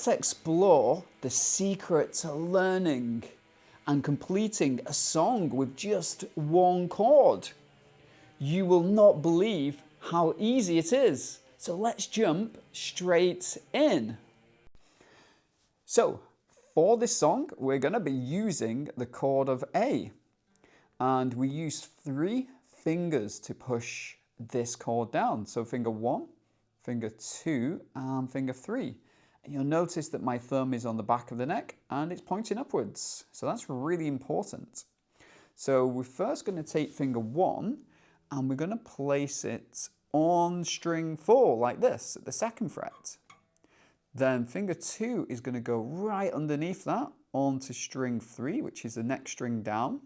let's explore the secret to learning and completing a song with just one chord. You will not believe how easy it is. So let's jump straight in. So for this song, we're going to be using the chord of A. And we use 3 fingers to push this chord down. So finger 1, finger 2, and finger 3. And you'll notice that my thumb is on the back of the neck and it's pointing upwards. So that's really important. So we're first going to take finger 1 and we're going to place it on string 4 like this at the 2nd fret. Then finger 2 is going to go right underneath that onto string 3, which is the next string down.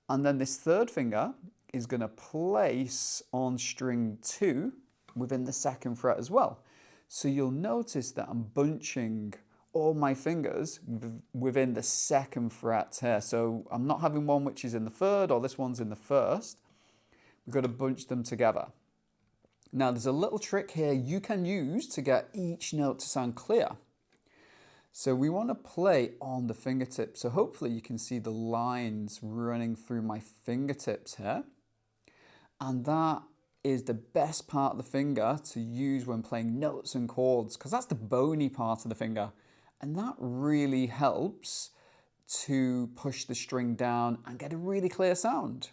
And then this 3rd finger is going to place on string 2 within the 2nd fret as well. So you'll notice that I'm bunching all my fingers within the 2nd fret here. So I'm not having one which is in the 3rd or this one's in the 1st. We've got to bunch them together. Now there's a little trick here you can use to get each note to sound clear. So we want to play on the fingertips. So hopefully you can see the lines running through my fingertips here. And that is the best part of the finger to use when playing notes and chords, because that's the bony part of the finger. And that really helps to push the string down and get a really clear sound.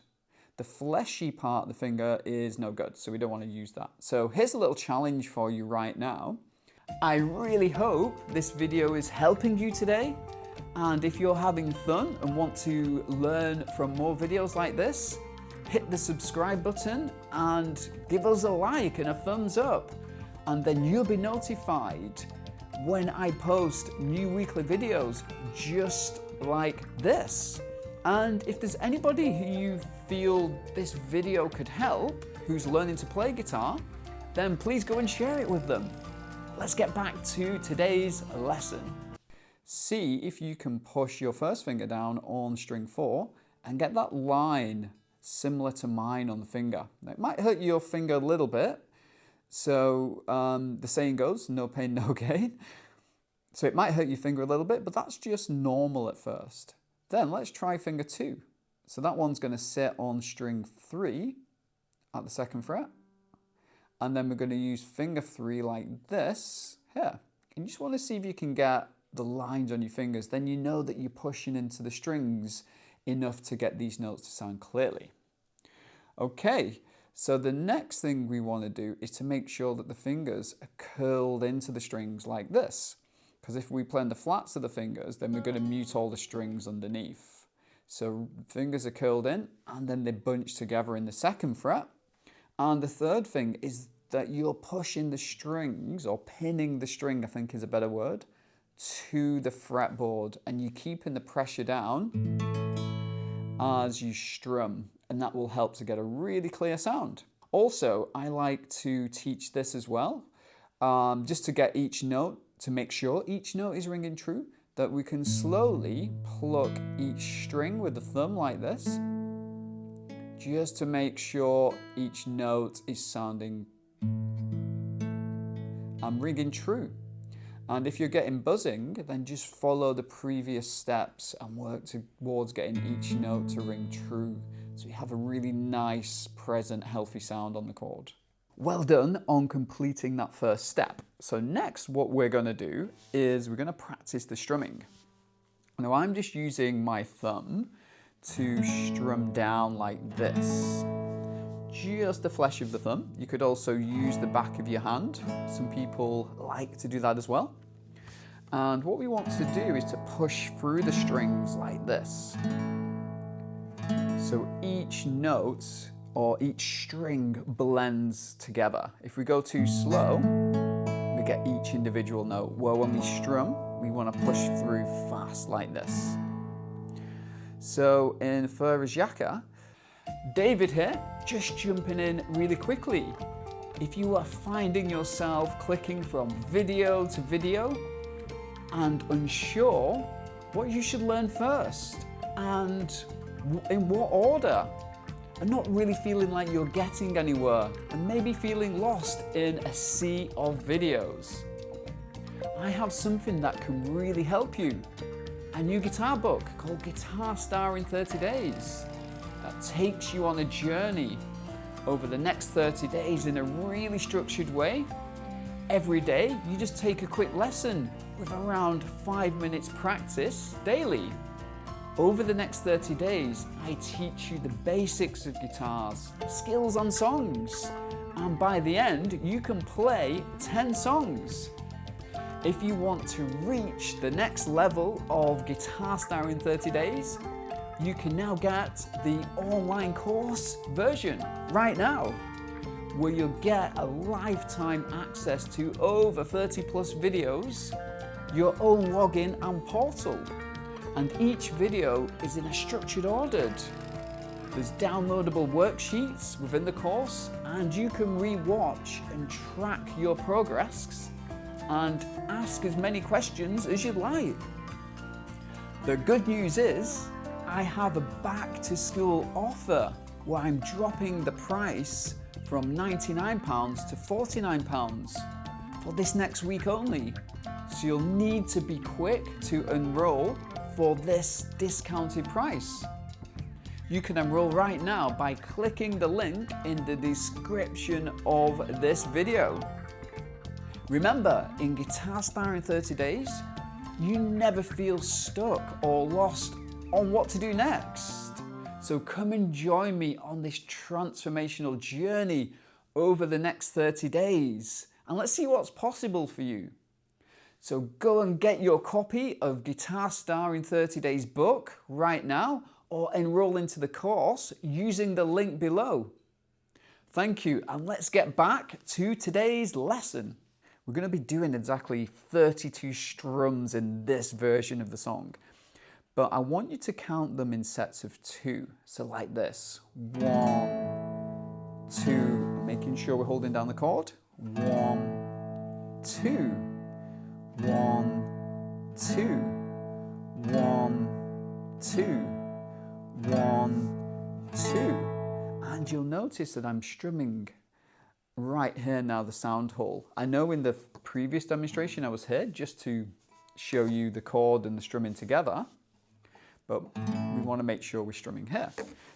The fleshy part of the finger is no good, so we don't want to use that. So here's a little challenge for you right now. I really hope this video is helping you today. And if you're having fun and want to learn from more videos like this, hit the subscribe button and give us a like and a thumbs up. And then you'll be notified when I post new weekly videos just like this. And if there's anybody who you feel this video could help, who's learning to play guitar, then please go and share it with them. Let's get back to today's lesson. See if you can push your 1st finger down on string 4 and get that line similar to mine on the finger. Now, it might hurt your finger a little bit. So the saying goes, no pain, no gain. So it might hurt your finger a little bit, but that's just normal at first. Then let's try finger 2. So that one's going to sit on string 3 at the 2nd fret. And then we're going to use finger 3 like this here. And you just want to see if you can get the lines on your fingers. Then you know that you're pushing into the strings enough to get these notes to sound clearly. Okay, so the next thing we want to do is to make sure that the fingers are curled into the strings like this. Because if we play on the flats of the fingers, then we're going to mute all the strings underneath. So fingers are curled in and then they bunch together in the 2nd fret. And the 3rd thing is that you're pushing the strings, or pinning the string, I think is a better word, to the fretboard, and you're keeping the pressure down as you strum, and that will help to get a really clear sound. Also, I like to teach this as well, just to get each note, to make sure each note is ringing true, that we can slowly pluck each string with the thumb like this, just to make sure each note is sounding and ringing true. And if you're getting buzzing, then just follow the previous steps and work towards getting each note to ring true, so you have a really nice, present, healthy sound on the chord. Well done on completing that 1st step. So next, what we're going to do is we're going to practice the strumming. Now I'm just using my thumb to strum down like this. Just the flesh of the thumb. You could also use the back of your hand. Some people like to do that as well. And what we want to do is to push through the strings like this. So each note or each string blends together. If we go too slow, we get each individual note. Well, when we strum, we want to push through fast like this. So in Yaka, David here, just jumping in really quickly. If you are finding yourself clicking from video to video and unsure what you should learn first and in what order, and not really feeling like you're getting anywhere, and maybe feeling lost in a sea of videos, I have something that can really help you. A new guitar book called Guitar Star in 30 Days that takes you on a journey over the next 30 days in a really structured way. Every day, you just take a quick lesson with around 5 minutes practice daily. Over the next 30 days, I teach you the basics of guitars, skills on songs, and by the end, you can play 10 songs. If you want to reach the next level of Guitar Star in 30 Days, you can now get the online course version right now, where you'll get a lifetime access to over 30 plus videos, your own login and portal, and each video is in a structured order. There's downloadable worksheets within the course, and you can re-watch and track your progress and ask as many questions as you'd like. The good news is, I have a back to school offer where I'm dropping the price from £99 to £49 for this next week only. So you'll need to be quick to enroll for this discounted price. You can enroll right now by clicking the link in the description of this video. Remember, in Guitar Star in 30 Days, you never feel stuck or lost on what to do next. So come and join me on this transformational journey over the next 30 days, and let's see what's possible for you. So go and get your copy of Guitar Star in 30 Days book right now, or enroll into the course using the link below. Thank you, and let's get back to today's lesson. We're going to be doing exactly 32 strums in this version of the song, but I want you to count them in sets of 2. So like this: 1, 2, making sure we're holding down the chord. 1, 2, 1, 2, 1, 2, 1, 2. And you'll notice that I'm strumming right here now, the sound hole. I know in the previous demonstration I was here just to show you the chord and the strumming together, but we want to make sure we're strumming here.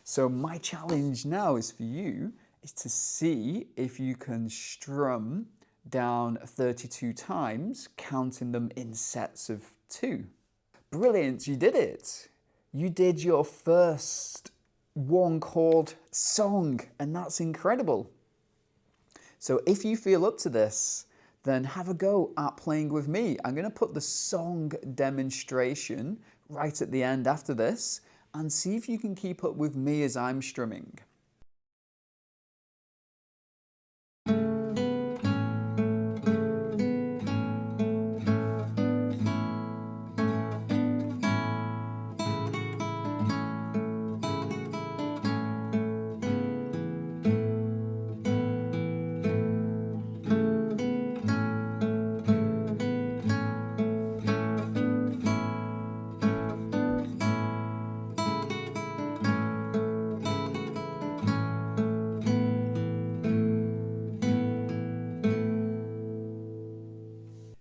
So my challenge now is for you is to see if you can strum down 32 times, counting them in sets of 2. Brilliant, you did it. You did your first one chord song, and that's incredible. So if you feel up to this, then have a go at playing with me. I'm going to put the song demonstration right at the end after this, and see if you can keep up with me as I'm strumming.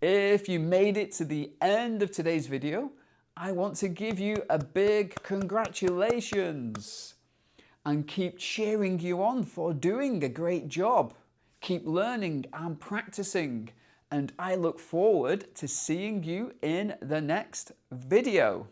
If you made it to the end of today's video, I want to give you a big congratulations and keep cheering you on for doing a great job. Keep learning and practicing, and I look forward to seeing you in the next video.